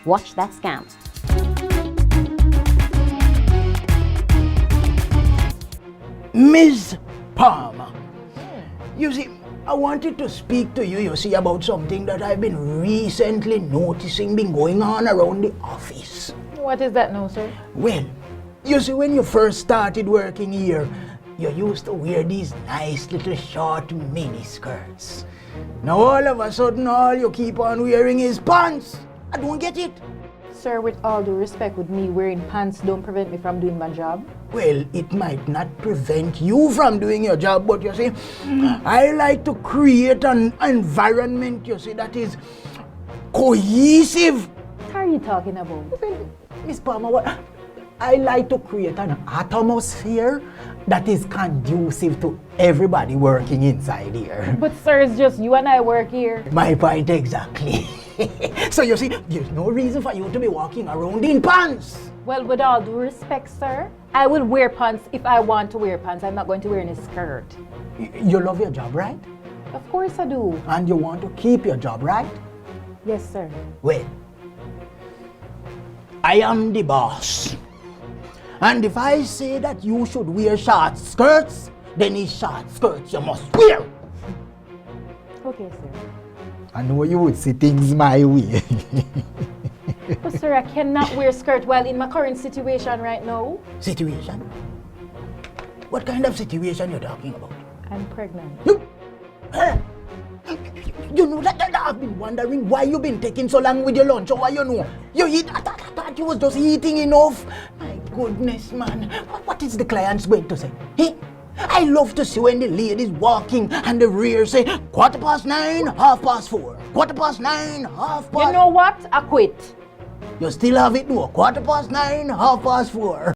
Watch that scam. Ms. Palmer, you see, I wanted to speak to you, about something that I've been recently noticing been going on around the office. What is that now, sir? Well, you see, when you first started working here, you used to wear these nice little short mini skirts. Now all of a sudden, all you keep on wearing is pants. I don't get it. Sir, with all due respect, with me wearing pants don't prevent me from doing my job. Well, it might not prevent you from doing your job, but you see, I like to create an environment, that is cohesive. What are you talking about? Well, Miss Palmer, I like to create an atmosphere that is conducive to everybody working inside here. But sir, it's just you and I work here. My point exactly. So you see, there's no reason for you to be walking around in pants. Well, with all due respect, sir, I will wear pants if I want to wear pants. I'm not going to wear any skirt. You love your job, right? Of course I do. And you want to keep your job, right? Yes, sir. Well, I am the boss. And if I say that you should wear short skirts, then it's short skirts you must wear. Okay, sir. I know you would see things my way. But sir, I cannot wear skirt while in my current situation right now. Situation? What kind of situation you're talking about? I'm pregnant. You know that I've been wondering why you've been taking so long with your lunch, or why I thought you was just eating enough. My goodness, man. What is the clients going to say? Hey? I love to see when the ladies walking and the rear say 9:15, 4:30. 9:15, 4:30. You know what? I quit. You still have it though. 9:15, 4:30.